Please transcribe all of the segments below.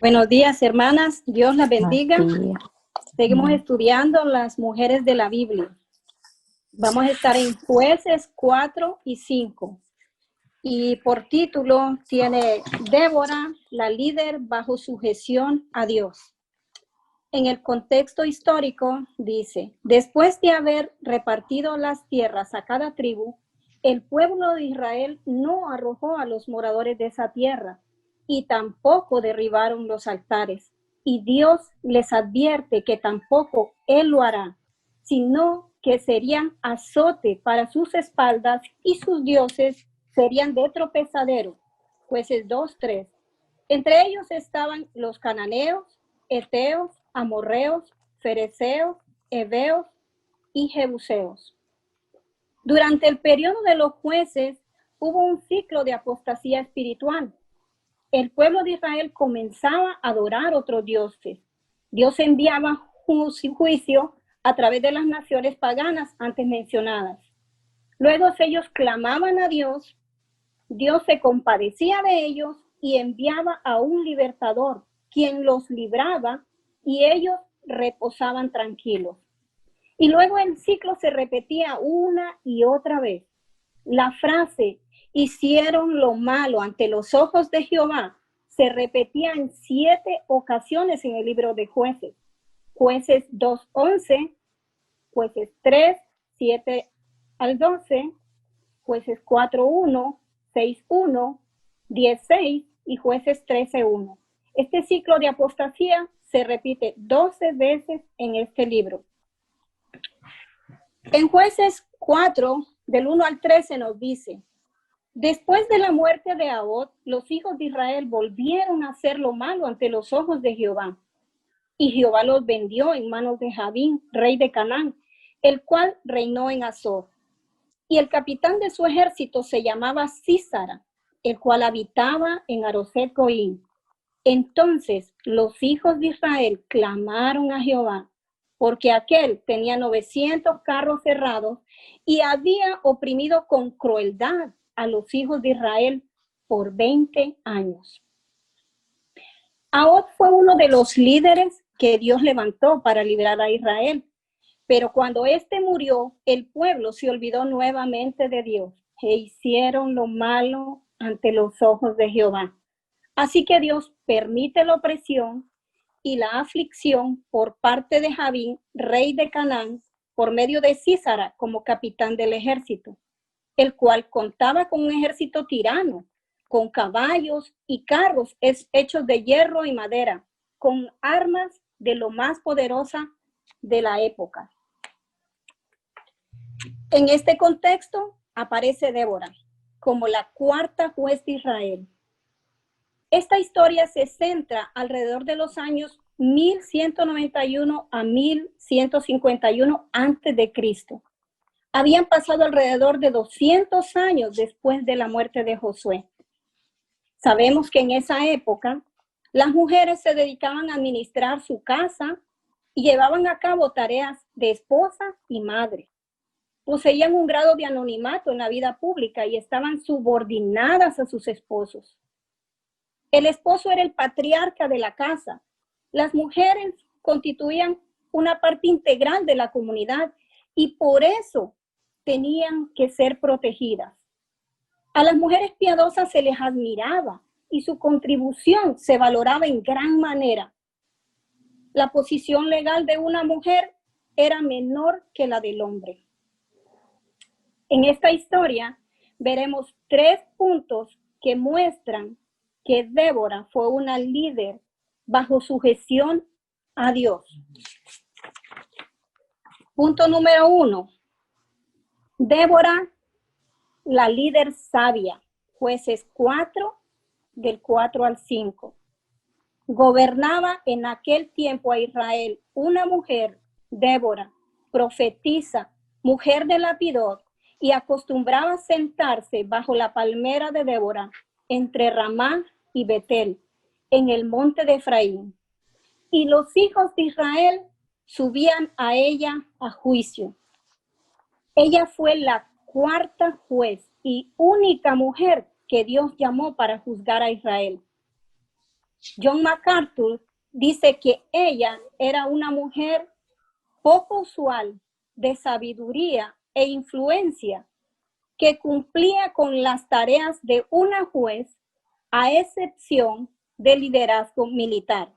Buenos días, hermanas. Dios las bendiga. Matías. Seguimos estudiando las mujeres de la Biblia. Vamos a estar en Jueces 4 y 5. Y por título tiene Débora, la líder bajo sujeción a Dios. En el contexto histórico dice, después de haber repartido las tierras a cada tribu, el pueblo de Israel no arrojó a los moradores de esa tierra y tampoco derribaron los altares. Y Dios les advierte que tampoco Él lo hará, sino que serían azote para sus espaldas y sus dioses serían de tropezadero. Jueces 2:3. Entre ellos estaban los cananeos, heteos, amorreos, fereceos, heveos y jebuseos. Durante el periodo de los jueces hubo un ciclo de apostasía espiritual. El pueblo de Israel comenzaba a adorar otros dioses. Dios enviaba juicio a través de las naciones paganas antes mencionadas. Luego ellos clamaban a Dios, Dios se compadecía de ellos y enviaba a un libertador, quien los libraba y ellos reposaban tranquilos. Y luego el ciclo se repetía una y otra vez. La frase, hicieron lo malo ante los ojos de Jehová, se repetía en 7 ocasiones en el libro de Jueces. Jueces 2:11, Jueces 3:7 al 12, Jueces 4:1, 6:1, 10:6 y Jueces 13:1. Este ciclo de apostasía se repite 12 veces en este libro. En Jueces 4, del 1 al 13 nos dice, después de la muerte de Ahod, los hijos de Israel volvieron a hacer lo malo ante los ojos de Jehová. Y Jehová los vendió en manos de Jabín, rey de Canaán, el cual reinó en Azor. Y el capitán de su ejército se llamaba Sísara, el cual habitaba en Aroset Goín. Entonces los hijos de Israel clamaron a Jehová, porque aquel tenía 900 carros cerrados y había oprimido con crueldad a los hijos de Israel por 20 años. Ahod fue uno de los líderes que Dios levantó para librar a Israel. Pero cuando éste murió, el pueblo se olvidó nuevamente de Dios e hicieron lo malo ante los ojos de Jehová. Así que Dios permite la opresión y la aflicción por parte de Jabín, rey de Canaán, por medio de Sísara como capitán del ejército, el cual contaba con un ejército tirano, con caballos y carros hechos de hierro y madera, con armas de lo más poderosa de la época. En este contexto aparece Débora como la cuarta juez de Israel. Esta historia se centra alrededor de los años 1191 a 1151 antes de Cristo. Habían pasado alrededor de 200 años después de la muerte de Josué. Sabemos que en esa época las mujeres se dedicaban a administrar su casa y llevaban a cabo tareas de esposa y madre. Poseían un grado de anonimato en la vida pública y estaban subordinadas a sus esposos. El esposo era el patriarca de la casa. Las mujeres constituían una parte integral de la comunidad y por eso tenían que ser protegidas. A las mujeres piadosas se les admiraba y su contribución se valoraba en gran manera. La posición legal de una mujer era menor que la del hombre. En esta historia veremos 3 puntos que muestran que Débora fue una líder bajo sujeción a Dios. Punto número 1. Débora, la líder sabia. Jueces 4, del 4 al 5. Gobernaba en aquel tiempo a Israel una mujer, Débora, profetisa, mujer de Lapidot, y acostumbraba sentarse bajo la palmera de Débora, entre Ramá y Betel, en el monte de Efraín. Y los hijos de Israel subían a ella a juicio. Ella fue la cuarta juez y única mujer que Dios llamó para juzgar a Israel. John MacArthur dice que ella era una mujer poco usual de sabiduría e influencia que cumplía con las tareas de una juez a excepción del liderazgo militar.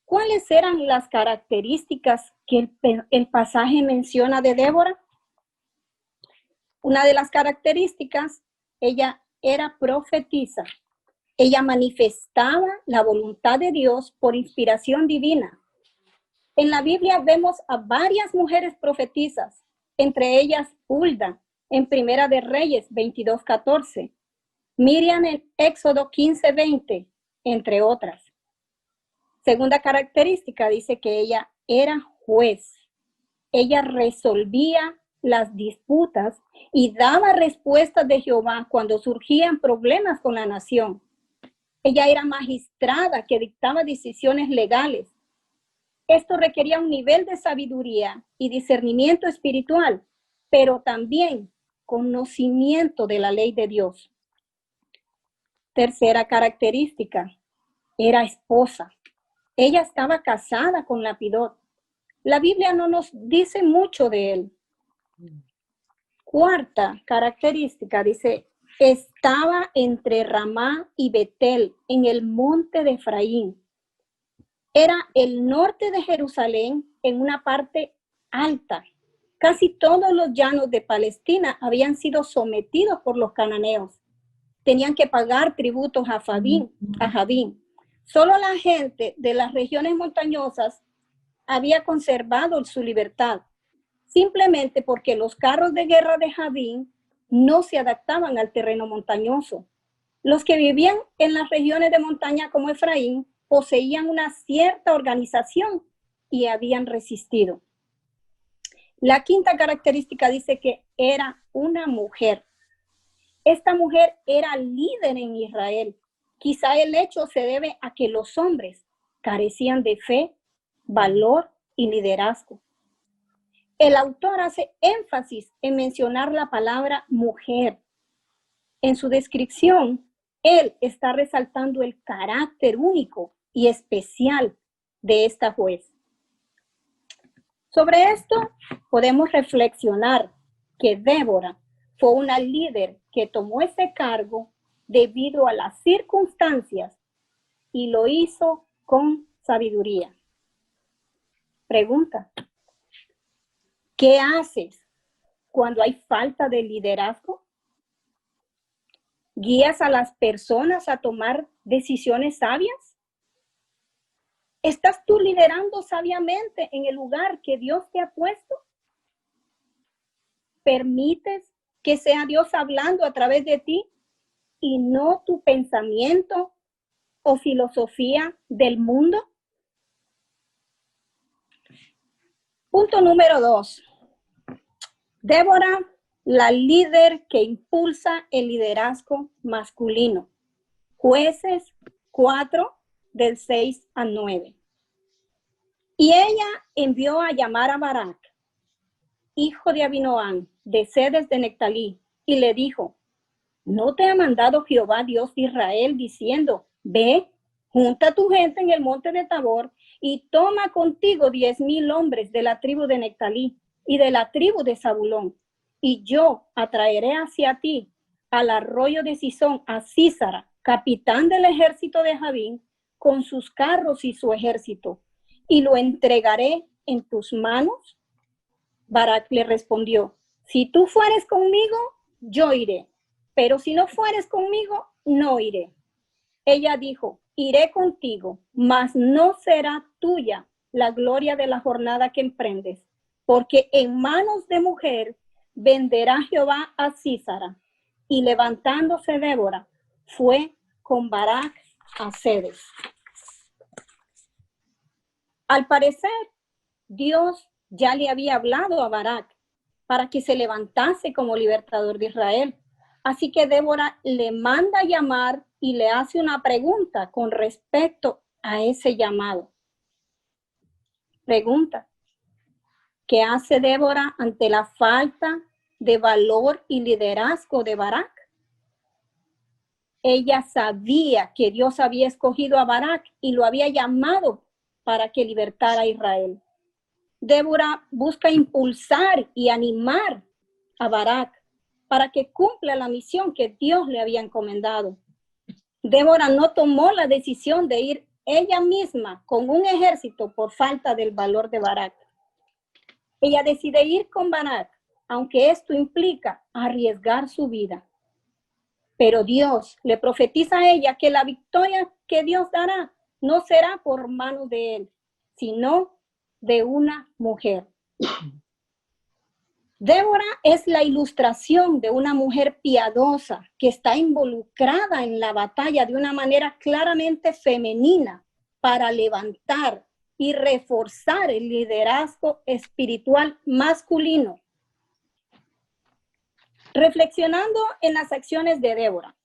¿Cuáles eran las características que el pasaje menciona de Débora? Una de las características, ella era profetisa. Ella manifestaba la voluntad de Dios por inspiración divina. En la Biblia vemos a varias mujeres profetisas, entre ellas Hulda, en Primera de Reyes 22:14, Miriam en Éxodo 15:20, entre otras. Segunda característica, dice que ella era juez. Ella resolvía las disputas y daba respuestas de Jehová cuando surgían problemas con la nación. Ella era magistrada que dictaba decisiones legales. Esto requería un nivel de sabiduría y discernimiento espiritual, pero también conocimiento de la ley de Dios. Tercera característica, era esposa. Ella estaba casada con Lapidot. La Biblia no nos dice mucho de él. Cuarta característica, dice, estaba entre Ramá y Betel, en el monte de Efraín. Era el norte de Jerusalén, en una parte alta. Casi todos los llanos de Palestina habían sido sometidos por los cananeos. Tenían que pagar tributos a Javín. Solo la gente de las regiones montañosas había conservado su libertad, simplemente porque los carros de guerra de Javín no se adaptaban al terreno montañoso. Los que vivían en las regiones de montaña como Efraín poseían una cierta organización y habían resistido. La quinta característica dice que era una mujer. Esta mujer era líder en Israel. Quizá el hecho se debe a que los hombres carecían de fe, valor y liderazgo. El autor hace énfasis en mencionar la palabra mujer. En su descripción, él está resaltando el carácter único y especial de esta juez. Sobre esto podemos reflexionar que Débora fue una líder que tomó ese cargo debido a las circunstancias y lo hizo con sabiduría. Pregunta: ¿qué haces cuando hay falta de liderazgo? ¿Guías a las personas a tomar decisiones sabias? ¿Estás tú liderando sabiamente en el lugar que Dios te ha puesto? ¿Permites que sea Dios hablando a través de ti y no tu pensamiento o filosofía del mundo? Punto número 2. Débora, la líder que impulsa el liderazgo masculino. Jueces 4, del 6 al 9. Y ella envió a llamar a Barak, hijo de Abinoam, de Cedes de Nectalí, y le dijo: ¿no te ha mandado Jehová Dios de Israel diciendo: ve, junta tu gente en el monte de Tabor y toma contigo 10,000 hombres de la tribu de Nectalí y de la tribu de Zabulón, y yo atraeré hacia ti al arroyo de Sisón a Sísara, capitán del ejército de Javín, con sus carros y su ejército, y lo entregaré en tus manos? Barak le respondió: si tú fueres conmigo, yo iré, pero si no fueres conmigo, no iré. Ella dijo: iré contigo, mas no será tuya la gloria de la jornada que emprendes, porque en manos de mujer venderá Jehová a Sísara. Y levantándose Débora, fue con Barak a Cedes. Al parecer, Dios ya le había hablado a Barak para que se levantase como libertador de Israel. Así que Débora le manda llamar y le hace una pregunta con respecto a ese llamado. Pregunta: ¿qué hace Débora ante la falta de valor y liderazgo de Barak? Ella sabía que Dios había escogido a Barak y lo había llamado para que libertara a Israel. Débora busca impulsar y animar a Barak para que cumpla la misión que Dios le había encomendado. Débora no tomó la decisión de ir ella misma con un ejército por falta del valor de Barak. Ella decide ir con Barak, aunque esto implica arriesgar su vida. Pero Dios le profetiza a ella que la victoria que Dios dará no será por mano de él, sino de una mujer. Débora es la ilustración de una mujer piadosa que está involucrada en la batalla de una manera claramente femenina para levantar y reforzar el liderazgo espiritual masculino. Reflexionando en las acciones de Débora,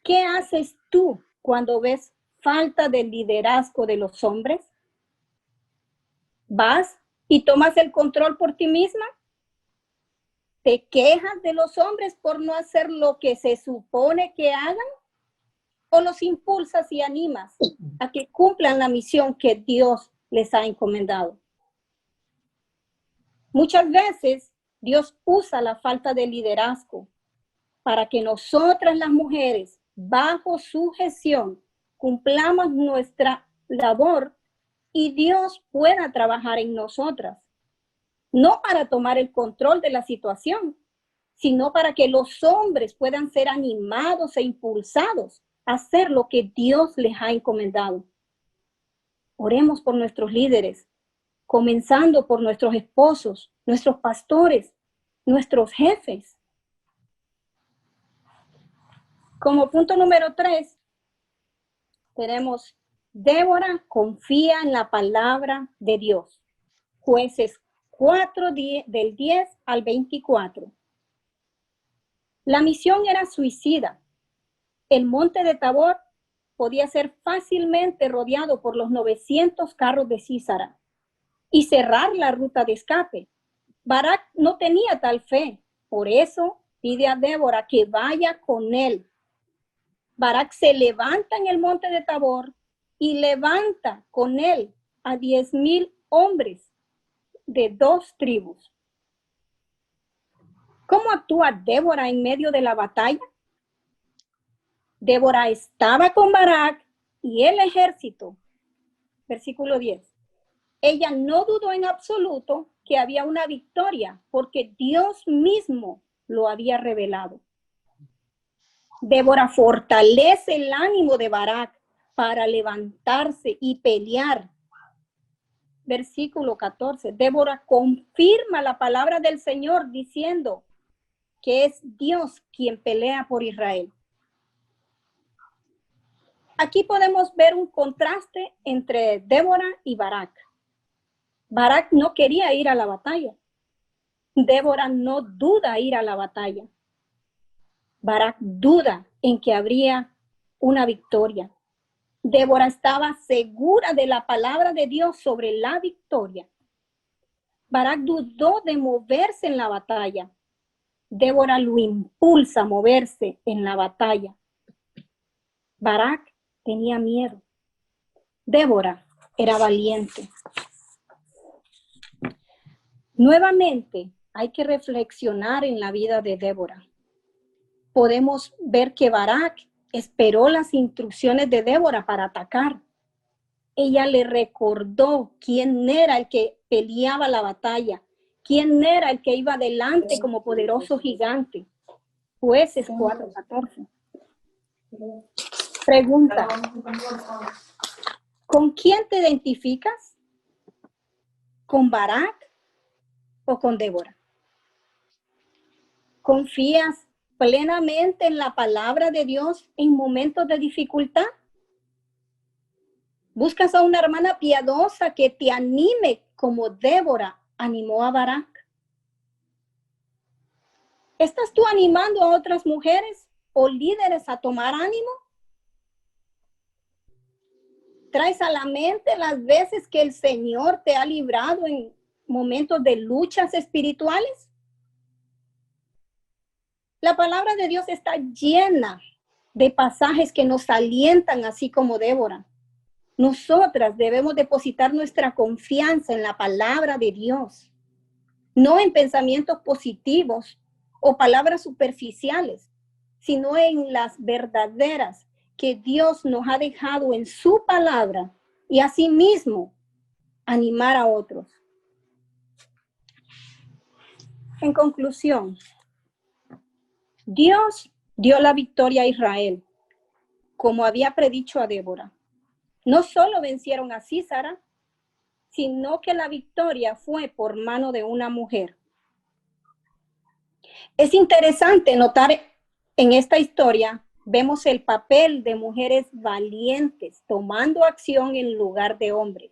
¿qué haces tú cuando ves falta de liderazgo de los hombres? ¿Vas y tomas el control por ti misma? ¿Te quejas de los hombres por no hacer lo que se supone que hagan? ¿O los impulsas y animas a que cumplan la misión que Dios les ha encomendado? Muchas veces Dios usa la falta de liderazgo para que nosotras las mujeres, bajo sujeción, cumplamos nuestra labor y Dios pueda trabajar en nosotras. No para tomar el control de la situación, sino para que los hombres puedan ser animados e impulsados a hacer lo que Dios les ha encomendado. Oremos por nuestros líderes, comenzando por nuestros esposos, nuestros pastores, nuestros jefes. Como punto número 3, tenemos Débora confía en la palabra de Dios. Jueces 4, del 10 al 24. La misión era suicida. El monte de Tabor podía ser fácilmente rodeado por los 900 carros de Sísara y cerrar la ruta de escape. Barak no tenía tal fe, por eso pide a Débora que vaya con él. Barak se levanta en el monte de Tabor y levanta con él a 10,000 hombres de 2 tribus. ¿Cómo actúa Débora en medio de la batalla? Débora estaba con Barak y el ejército. Versículo 10. Ella no dudó en absoluto que había una victoria porque Dios mismo lo había revelado. Débora fortalece el ánimo de Barak para levantarse y pelear. Versículo 14. Débora confirma la palabra del Señor diciendo que es Dios quien pelea por Israel. Aquí podemos ver un contraste entre Débora y Barak. Barak no quería ir a la batalla. Débora no duda ir a la batalla. Barak duda en que habría una victoria. Débora estaba segura de la palabra de Dios sobre la victoria. Barak dudó de moverse en la batalla. Débora lo impulsa a moverse en la batalla. Barak tenía miedo. Débora era valiente. Nuevamente, hay que reflexionar en la vida de Débora. Podemos ver que Barak esperó las instrucciones de Débora para atacar. Ella le recordó quién era el que peleaba la batalla, quién era el que iba adelante como poderoso gigante. Jueces 4:14. Pregunta: ¿con quién te identificas? ¿Con Barak o con Débora? ¿Confías plenamente en la palabra de Dios en momentos de dificultad? ¿Buscas a una hermana piadosa que te anime como Débora animó a Barak? ¿Estás tú animando a otras mujeres o líderes a tomar ánimo? ¿Traes a la mente las veces que el Señor te ha librado en momentos de luchas espirituales? La palabra de Dios está llena de pasajes que nos alientan, así como Débora. Nosotras debemos depositar nuestra confianza en la palabra de Dios, no en pensamientos positivos o palabras superficiales, sino en las verdaderas que Dios nos ha dejado en su palabra y asimismo animar a otros. En conclusión, Dios dio la victoria a Israel, como había predicho a Débora. No solo vencieron a Sísara, sino que la victoria fue por mano de una mujer. Es interesante notar en esta historia, vemos el papel de mujeres valientes tomando acción en lugar de hombres.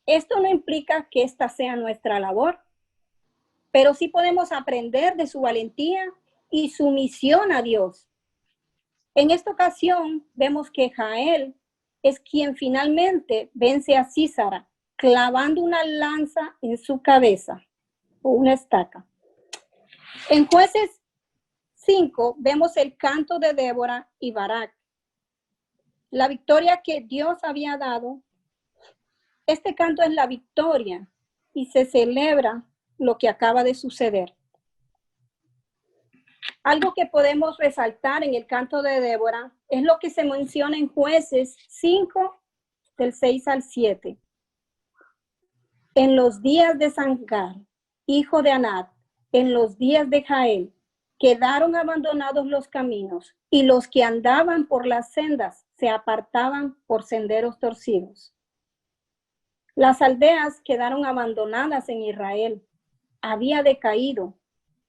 Esto no implica que esta sea nuestra labor, pero sí podemos aprender de su valentía y sumisión a Dios. En esta ocasión vemos que Jael es quien finalmente vence a Sísara, clavando una lanza en su cabeza o una estaca. En Jueces 5 vemos el canto de Débora y Barak. La victoria que Dios había dado. Este canto es la victoria y se celebra lo que acaba de suceder. Algo que podemos resaltar en el canto de Débora es lo que se menciona en Jueces 5, del 6 al 7. En los días de Sangar, hijo de Anat, en los días de Jael, quedaron abandonados los caminos, y los que andaban por las sendas se apartaban por senderos torcidos. Las aldeas quedaron abandonadas en Israel. Había decaído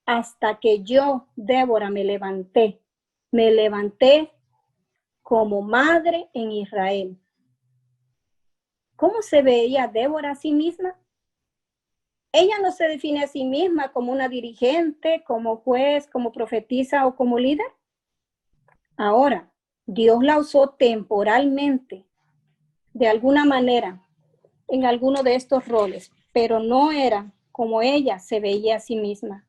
hasta que yo, Débora, me levanté como madre en Israel. ¿Cómo se veía Débora a sí misma? Ella no se define a sí misma como una dirigente, como juez, como profetisa o como líder. Ahora, Dios la usó temporalmente, de alguna manera, en alguno de estos roles, pero no era como ella se veía a sí misma.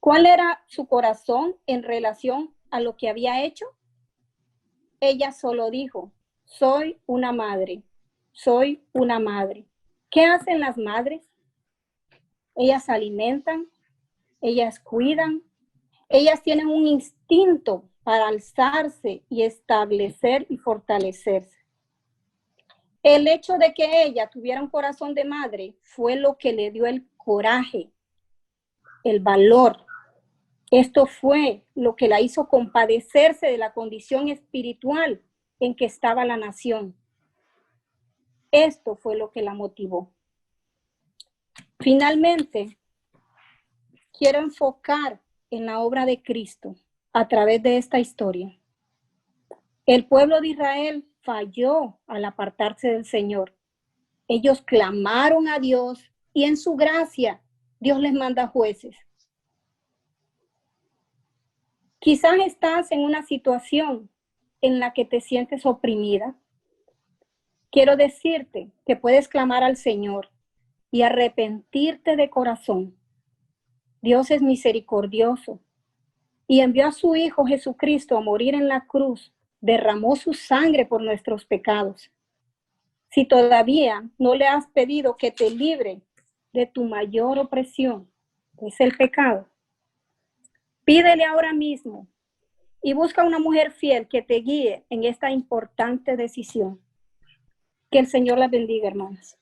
¿Cuál era su corazón en relación a lo que había hecho? Ella solo dijo, soy una madre, soy una madre. ¿Qué hacen las madres? Ellas alimentan, ellas cuidan, ellas tienen un instinto para alzarse y establecer y fortalecerse. El hecho de que ella tuviera un corazón de madre fue lo que le dio el coraje, el valor. Esto fue lo que la hizo compadecerse de la condición espiritual en que estaba la nación. Esto fue lo que la motivó. Finalmente, quiero enfocar en la obra de Cristo a través de esta historia. El pueblo de Israel falló al apartarse del Señor. Ellos clamaron a Dios y en su gracia Dios les manda jueces. Quizás estás en una situación en la que te sientes oprimida. Quiero decirte que puedes clamar al Señor y arrepentirte de corazón. Dios es misericordioso y envió a su Hijo Jesucristo a morir en la cruz, derramó su sangre por nuestros pecados. Si todavía no le has pedido que te libre de tu mayor opresión, que es el pecado, pídele ahora mismo y busca una mujer fiel que te guíe en esta importante decisión. Que el Señor la bendiga, hermanas.